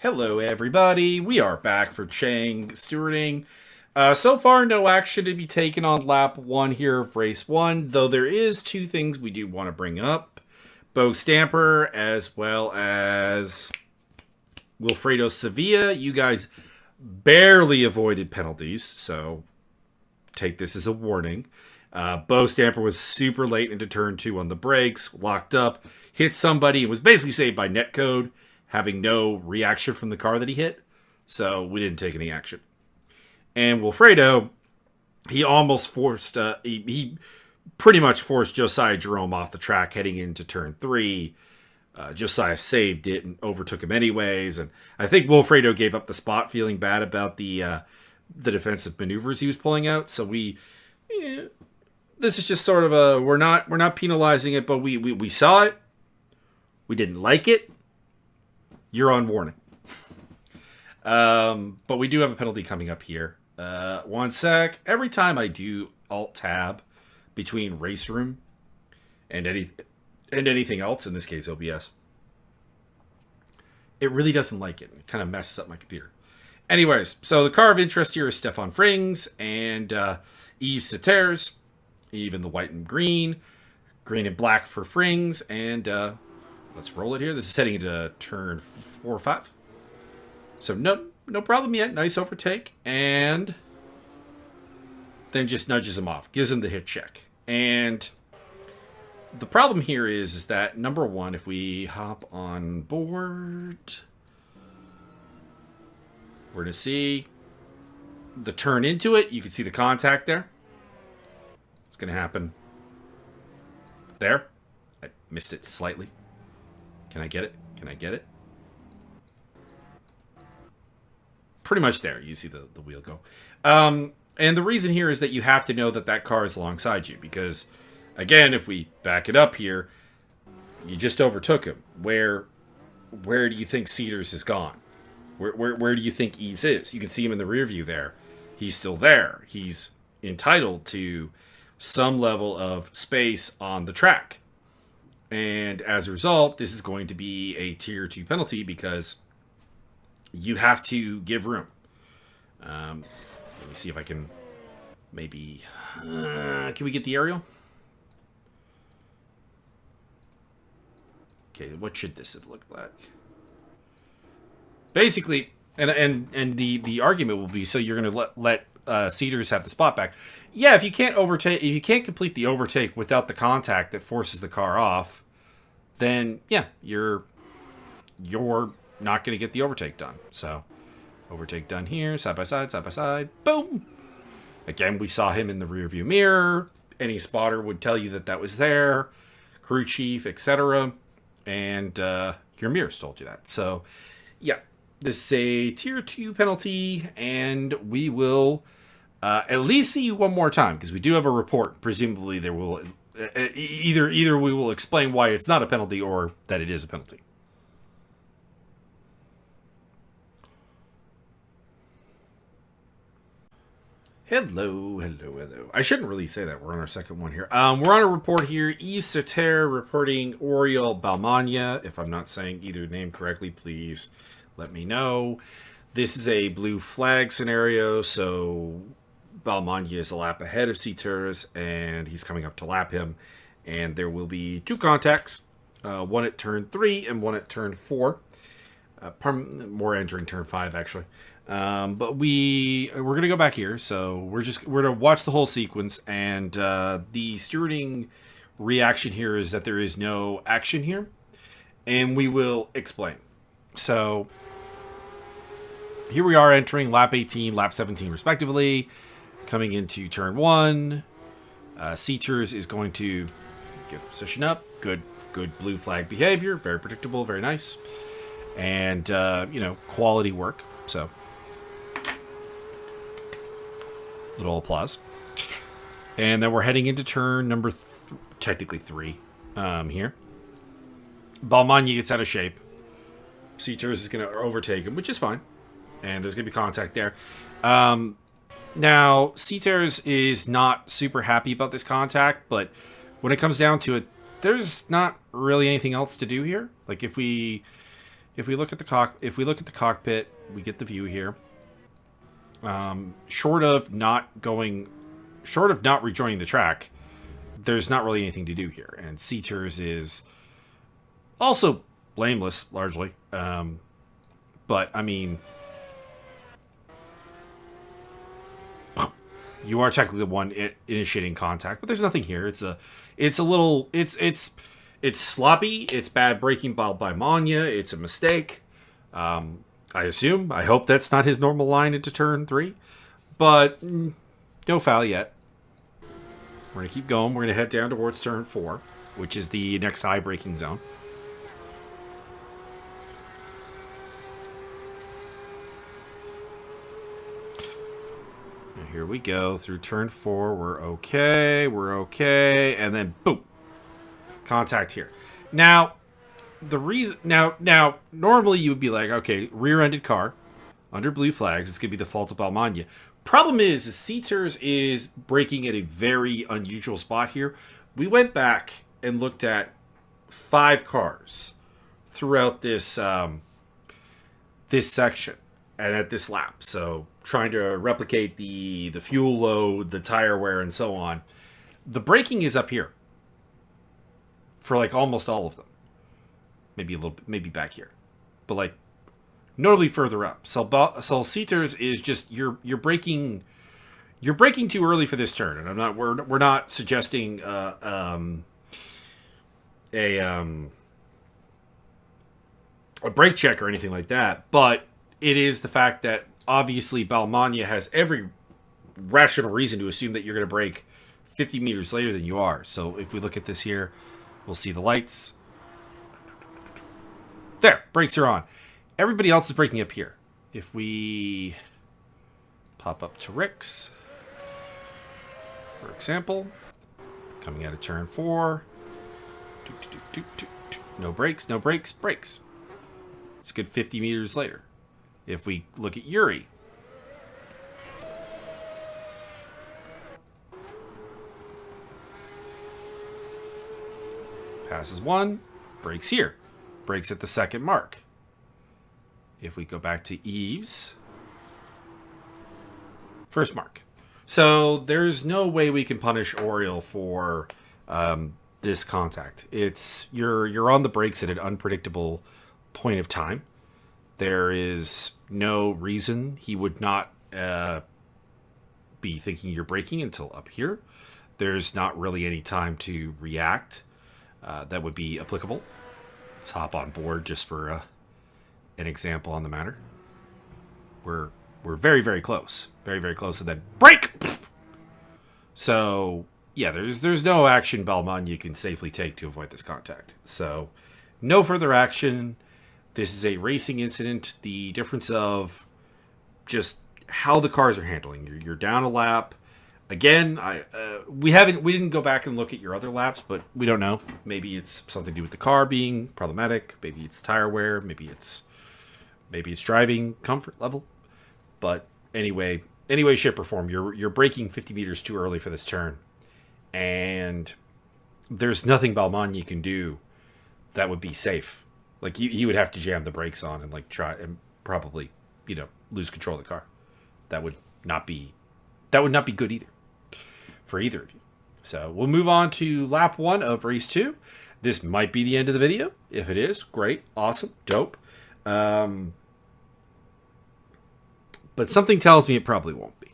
Hello, everybody. We are back for Chang Stewarding. So far, no action to be taken on lap one here of race one, though there is two things we do want to bring up. Bo Stamper as well as Wilfredo Sevilla. You guys barely avoided penalties, so take this as a warning. Bo Stamper was super late into turn two on the brakes, locked up, hit somebody, and was basically saved by netcode, having no reaction from the car that he hit. So we didn't take any action. And Wilfredo, he almost forced, he pretty much forced Josiah Jerome off the track heading into turn three. Josiah saved it and overtook him anyways. And I think Wilfredo gave up the spot feeling bad about the defensive maneuvers he was pulling out. So this is just sort of a, we're not penalizing it, but we saw it. We didn't like it. You're on warning. But we do have a penalty coming up here. One sec. Every time I do Alt-Tab between Race Room and anything else, in this case OBS, it really doesn't like it. It kind of messes up my computer. Anyways, so the car of interest here is Stefan Frings and Yves Sauters. Even the white and green and black for Frings, and let's roll it here. This is heading into turn 4 or 5. So no problem yet. Nice overtake. And then just nudges him off. Gives him the hit check. And the problem here is that, number one, if we hop on board, we're going to see the turn into it. You can see the contact there. It's going to happen there. I missed it slightly. Can I get it? Can I get it? Pretty much there. You see the wheel go. And the reason here is that you have to know that car is alongside you. Because, again, if we back it up here, you just overtook him. Where do you think Cedars has gone? Where do you think Yves is? You can see him in the rear view there. He's still there. He's entitled to some level of space on the track. And as a result, this is going to be a tier 2 penalty because you have to give room. Let me see if I can maybe... can we get the aerial? Okay, what should this have looked like? Basically, and the argument will be, so you're going to let Cedars have the spot back. Yeah, if you can't complete the overtake without the contact that forces the car off, then yeah, you're not going to get the overtake done. So, overtake done here, side by side, boom. Again, we saw him in the rearview mirror. Any spotter would tell you that was there, crew chief, etc. And your mirrors told you that. So, yeah, this is a tier 2 penalty, and we will at least see you one more time, because we do have a report. Presumably there will either we will explain why it's not a penalty or that it is a penalty. Hello. I shouldn't really say that. We're on our second one here. We're on a report here. Yves Sauters reporting Oriol Balmania. If I'm not saying either name correctly, please let me know. This is a blue flag scenario, so Balmania is a lap ahead of Sauters, and he's coming up to lap him. And there will be 2 contacts, one at turn 3 and one at turn 4. More entering turn 5, actually. But we're going to go back here, so we're going to watch the whole sequence, and the stewarding reaction here is that there is no action here, and we will explain. So here we are entering lap 18, lap 17 respectively, coming into turn 1. Sauters is going to get the position up. Good blue flag behavior, very predictable, very nice, and quality work. So little applause. And then we're heading into turn number technically 3 here. Balmania gets out of shape. Sauters is going to overtake him, which is fine. And there's going to be contact there. Now, Sauters is not super happy about this contact, but when it comes down to it, there's not really anything else to do here. Like, if we If we look at the cockpit, we get the view here. Short of not rejoining the track, there's not really anything to do here. And Seaters is also blameless, largely. But, I mean, you are technically the one initiating contact, but there's nothing here. It's sloppy. It's bad braking by Manya. It's a mistake. I hope that's not his normal line into turn 3, but no foul yet. We're going to keep going. We're going to head down towards turn 4, which is the next high braking zone. And here we go through turn 4. We're okay. And then boom. Contact here. Now, normally you would be like, okay, rear-ended car, under blue flags, it's going to be the fault of Balmania. Problem is Seaters is braking at a very unusual spot here. We went back and looked at 5 cars throughout this this section and at this lap. So trying to replicate the fuel load, the tire wear, and so on. The braking is up here for like almost all of them. Maybe a little bit, maybe back here, but like notably further up. So Seaters is just you're braking too early for this turn, and we're not suggesting a brake check or anything like that, but it is the fact that obviously Balmania has every rational reason to assume that you're going to brake 50 meters later than you are. So if we look at this here, we'll see the lights. There, brakes are on. Everybody else is braking up here. If we pop up to Rick's, for example, coming out of turn 4, no brakes, brakes. It's a good 50 meters later. If we look at Yuri, passes 1, brakes here. Brakes at the second mark. If we go back to Eve's, first mark. So there's no way we can punish Oriole for this contact. You're on the brakes at an unpredictable point of time. There is no reason he would not be thinking you're braking until up here. There's not really any time to react that would be applicable. Let's hop on board just for an example on the matter. We're very, very close. Very, very close. And then brake! So, yeah, there's no action Balmania can safely take to avoid this contact. So, no further action. This is a racing incident. The difference of just how the cars are handling. You're down a lap. Again, we didn't go back and look at your other laps, but we don't know. Maybe it's something to do with the car being problematic. Maybe it's tire wear. Maybe it's driving comfort level. But anyway, shape or form, you're braking 50 meters too early for this turn, and there's nothing Balmania can do that would be safe. Like he would have to jam the brakes on and like try and probably lose control of the car. That would not be good either for either of you. So we'll move on to lap 1 of race 2. This might be the end of the video. If it is, great, awesome, dope. But something tells me it probably won't be.